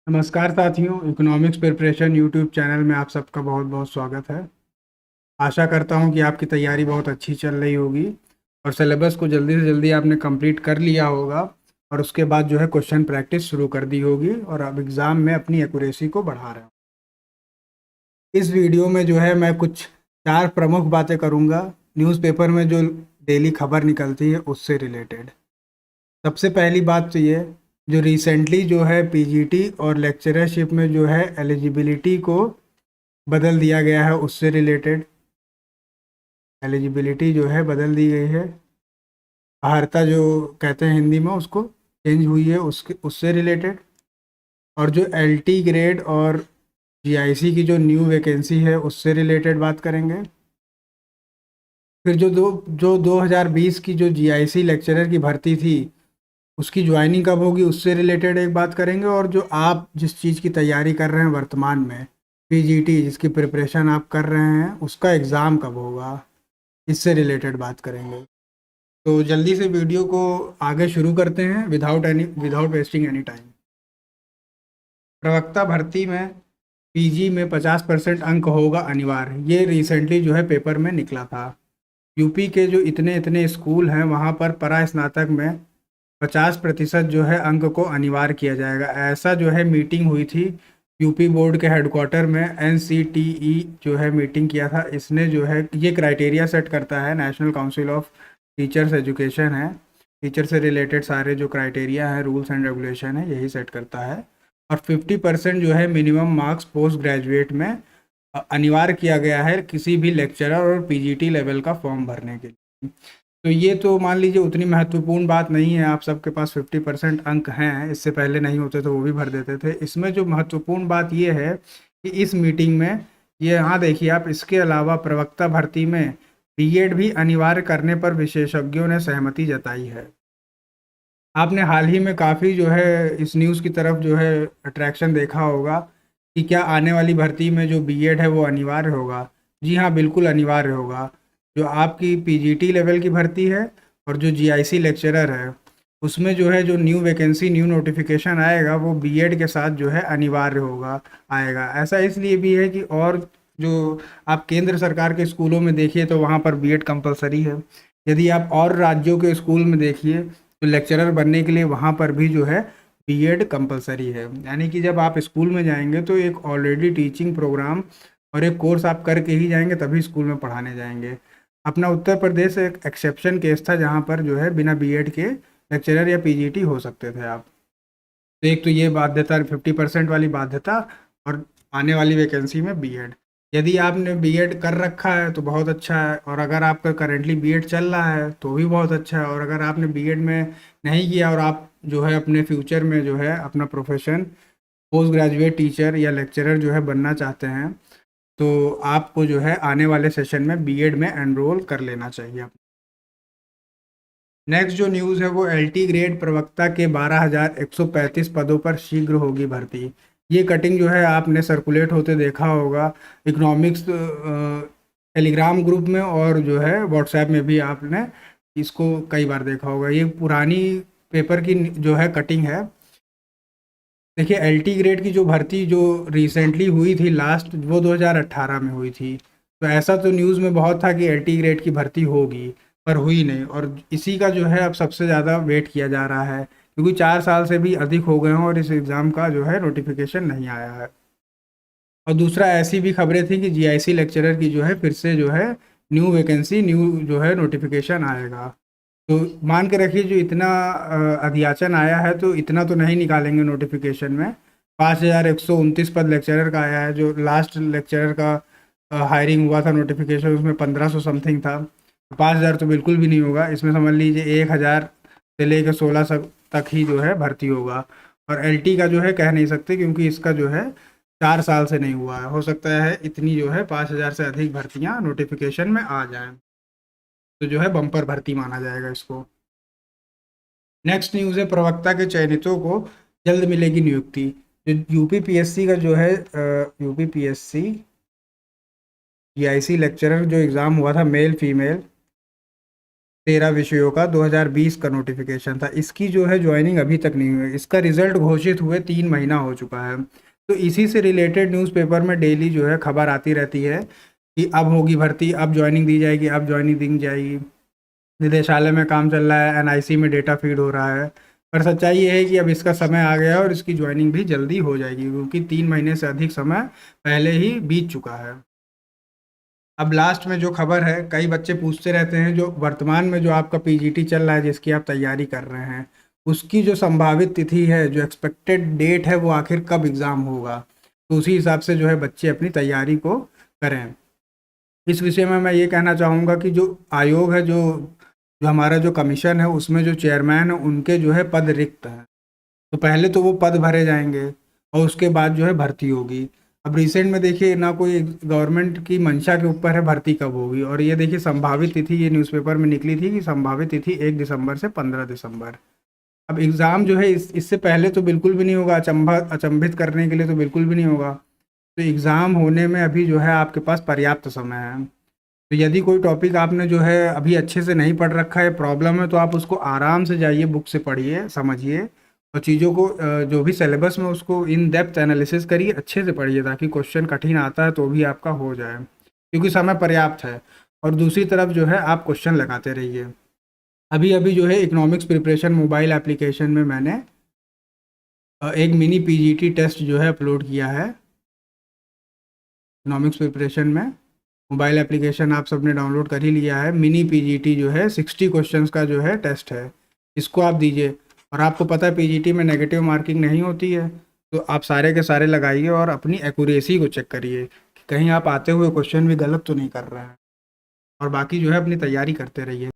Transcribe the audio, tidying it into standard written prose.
नमस्कार साथियों, economics preparation YouTube channel में आप सबका बहुत बहुत स्वागत है। आशा करता हूं कि आपकी तैयारी बहुत अच्छी चल रही होगी और सिलेबस को जल्दी से जल्दी आपने कंप्लीट कर लिया होगा और उसके बाद जो है क्वेश्चन प्रैक्टिस शुरू कर दी होगी और अब एग्ज़ाम में अपनी एक्यूरेसी को बढ़ा रहे हो। इस वीडियो में जो है मैं कुछ 4 प्रमुख बातें करूँगा न्यूज़पेपर में जो डेली खबर निकलती है उससे रिलेटेड। सबसे पहली बात तो ये, जो रिसेंटली जो है पीजीटी और लेक्चरशिप में जो है एलिजिबिलिटी को बदल दिया गया है, उससे रिलेटेड। एलिजिबिलिटी जो है बदल दी गई है, अहर्ता जो कहते हैं हिंदी में, उसको चेंज हुई है, उससे रिलेटेड। और जो एलटी ग्रेड और जीआईसी की जो न्यू वैकेंसी है उससे रिलेटेड बात करेंगे। फिर जो 2020 की जो जीआईसी लेक्चरर की भर्ती थी उसकी ज्वाइनिंग कब होगी उससे रिलेटेड एक बात करेंगे। और जो आप जिस चीज़ की तैयारी कर रहे हैं वर्तमान में, पीजीटी जिसकी प्रिपरेशन आप कर रहे हैं, उसका एग्ज़ाम कब होगा, इससे रिलेटेड बात करेंगे। तो जल्दी से वीडियो को आगे शुरू करते हैं विदाउट वेस्टिंग एनी टाइम। प्रवक्ता भर्ती में पीजी में 50% अंक होगा अनिवार्य, ये रिसेंटली जो है पेपर में निकला था। यूपी के जो इतने इतने स्कूल हैं वहाँ पर परा स्नातक में 50% जो है अंक को अनिवार्य किया जाएगा, ऐसा जो है मीटिंग हुई थी यूपी बोर्ड के हेडक्वार्टर में। एनसीटीई जो है मीटिंग किया था, इसने जो है ये क्राइटेरिया सेट करता है, national council of teachers education है, टीचर से रिलेटेड सारे जो क्राइटेरिया है, रूल्स एंड रेगुलेशन है, यही सेट करता है। और 50% जो है मिनिमम मार्क्स पोस्ट ग्रेजुएट में अनिवार्य किया गया है किसी भी लेक्चरर और पीजीटी लेवल का फॉर्म भरने के लिए। तो ये तो मान लीजिए उतनी महत्वपूर्ण बात नहीं है, आप सबके पास 50% अंक हैं, इससे पहले नहीं होते तो वो भी भर देते थे। इसमें जो महत्वपूर्ण बात ये है कि इस मीटिंग में, ये यहाँ देखिए आप, इसके अलावा प्रवक्ता भर्ती में बीएड भी अनिवार्य करने पर विशेषज्ञों ने सहमति जताई है। आपने हाल ही में काफ़ी जो है इस न्यूज़ की तरफ जो है अट्रैक्शन देखा होगा कि क्या आने वाली भर्ती में जो बीएड है वो अनिवार्य होगा। जी हाँ, बिल्कुल अनिवार्य होगा। जो आपकी पीजीटी लेवल की भर्ती है और जो जीआईसी लेक्चरर है, उसमें जो है जो न्यू वैकेंसी न्यू नोटिफिकेशन आएगा वो बीएड के साथ जो है अनिवार्य होगा, आएगा। ऐसा इसलिए भी है कि और जो आप केंद्र सरकार के स्कूलों में देखिए तो वहाँ पर बीएड कंपलसरी है। यदि आप और राज्यों के स्कूल में देखिए तो लेक्चरर बनने के लिए वहाँ पर भी जो है बीएड कंपलसरी है। यानी कि जब आप स्कूल में जाएंगे तो एक ऑलरेडी टीचिंग प्रोग्राम और एक कोर्स आप करके ही जाएंगे, तभी स्कूल में पढ़ाने जाएंगे। अपना उत्तर प्रदेश एक एक्सेप्शन केस था जहाँ पर जो है बिना बीएड के लेक्चरर या पीजीटी हो सकते थे आप। तो एक तो ये बाध्यता, 50% वाली बाध्यता, और आने वाली वैकेंसी में बीएड। यदि आपने बीएड कर रखा है तो बहुत अच्छा है, और अगर आपका करेंटली बीएड चल रहा है तो भी बहुत अच्छा है। और अगर आपने बीएड में नहीं किया और आप जो है अपने फ्यूचर में जो है अपना प्रोफेशन पोस्ट ग्रेजुएट टीचर या लेक्चरर जो है बनना चाहते हैं, तो आपको जो है आने वाले सेशन में बीएड में एनरोल कर लेना चाहिए। नेक्स्ट जो न्यूज़ है वो एलटी ग्रेड प्रवक्ता के 12,135 पदों पर शीघ्र होगी भर्ती। ये कटिंग जो है आपने सर्कुलेट होते देखा होगा इकोनॉमिक्स टेलीग्राम ग्रुप में, और जो है व्हाट्सएप में भी आपने इसको कई बार देखा होगा। ये पुरानी पेपर की जो है कटिंग है। देखिए, एलटी ग्रेड की जो भर्ती जो रिसेंटली हुई थी लास्ट, वो 2018 में हुई थी। तो ऐसा तो न्यूज़ में बहुत था कि एलटी ग्रेड की भर्ती होगी, पर हुई नहीं। और इसी का जो है अब सबसे ज़्यादा वेट किया जा रहा है, क्योंकि 4 साल से भी अधिक हो गए हैं और इस एग्ज़ाम का जो है नोटिफिकेशन नहीं आया है। और दूसरा, ऐसी भी खबरें थी कि जीआईसी लेक्चरर की जो है फिर से जो है न्यू वैकेंसी न्यू जो है नोटिफिकेशन आएगा। तो मान के रखिए, जो इतना अध्याचन आया है तो इतना तो नहीं निकालेंगे नोटिफिकेशन में। 5,129 पद लेक्चरर का आया है, जो लास्ट लेक्चरर का हायरिंग हुआ था नोटिफिकेशन, उसमें 1,500 समथिंग था। 5,000 तो बिल्कुल भी नहीं होगा, इसमें समझ लीजिए 1,000 से लेकर 1600 तक ही जो है भर्ती होगा। और एलटी का जो है कह नहीं सकते, क्योंकि इसका जो है 4 साल से नहीं हुआ है। हो सकता है इतनी जो है 5,000 से अधिक भर्तियाँ नोटिफिकेशन में आ जाएं, तो जो है बम्पर भर्ती माना जाएगा इसको। नेक्स्ट न्यूज़ है, प्रवक्ता के चयनितों को जल्द मिलेगी नियुक्ति। जो यूपी पीएससी का जो है यूपी पीएससी जीआईसी लेक्चरर जो एग्ज़ाम हुआ था, मेल फीमेल, 13 विषयों का 2020 का नोटिफिकेशन था। इसकी जो है ज्वाइनिंग अभी तक नहीं हुई, इसका रिजल्ट घोषित हुए 3 महीना हो चुका है। तो इसी से रिलेटेड न्यूज़पेपर में डेली जो है खबर आती रहती है कि अब होगी भर्ती, अब ज्वाइनिंग दी जाएगी, अब ज्वाइनिंग दी जाएगी, निदेशालय में काम चल रहा है, एनआईसी में डेटा फीड हो रहा है। पर सच्चाई ये है कि अब इसका समय आ गया है और इसकी ज्वाइनिंग भी जल्दी हो जाएगी, क्योंकि 3 महीने से अधिक समय पहले ही बीत चुका है। अब लास्ट में जो खबर है, कई बच्चे पूछते रहते हैं, जो वर्तमान में जो आपका पीजीटी चल रहा है, जिसकी आप तैयारी कर रहे हैं, उसकी जो संभावित तिथि है, जो एक्सपेक्टेड डेट है, वो आखिर कब एग्ज़ाम होगा। तो उसी हिसाब से जो है बच्चे अपनी तैयारी को करें। इस विषय में मैं ये कहना चाहूँगा कि जो आयोग है, जो जो हमारा जो कमीशन है, उसमें जो चेयरमैन है, उनके जो है पद रिक्त हैं। तो पहले तो वो पद भरे जाएंगे और उसके बाद जो है भर्ती होगी। अब रिसेंट में देखिए ना, कोई गवर्नमेंट की मंशा के ऊपर है भर्ती कब होगी। और ये देखिए संभावित तिथि ये न्यूज़पेपर में निकली थी कि संभावित तिथि 1 दिसंबर से 15 दिसंबर। अब एग्ज़ाम जो है इससे पहले तो बिल्कुल भी नहीं होगा, अचंभित करने के लिए तो बिल्कुल भी नहीं होगा। तो एग्ज़ाम होने में अभी जो है आपके पास पर्याप्त समय है। तो यदि कोई टॉपिक आपने जो है अभी अच्छे से नहीं पढ़ रखा है, प्रॉब्लम है, तो आप उसको आराम से जाइए, बुक से पढ़िए, समझिए और चीज़ों को जो भी सिलेबस में उसको इन डेप्थ एनालिसिस करिए, अच्छे से पढ़िए, ताकि क्वेश्चन कठिन आता है तो भी आपका हो जाए, क्योंकि समय पर्याप्त है। और दूसरी तरफ जो है आप क्वेश्चन लगाते रहिए। अभी अभी जो है इकोनॉमिक्स प्रिपरेशन मोबाइल एप्लीकेशन में मैंने एक मिनी पीजीटी टेस्ट जो है अपलोड किया है। इकोनॉमिक्स प्रिपरेशन में मोबाइल एप्लीकेशन आप सबने डाउनलोड कर ही लिया है। मिनी पीजीटी जो है 60 क्वेश्चंस का जो है टेस्ट है, इसको आप दीजिए। और आपको पता है पीजीटी में नेगेटिव मार्किंग नहीं होती है, तो आप सारे के सारे लगाइए और अपनी एक्यूरेसी को चेक करिए कि कहीं आप आते हुए क्वेश्चन भी गलत तो नहीं कर रहे हैं। और बाकी जो है अपनी तैयारी करते रहिए।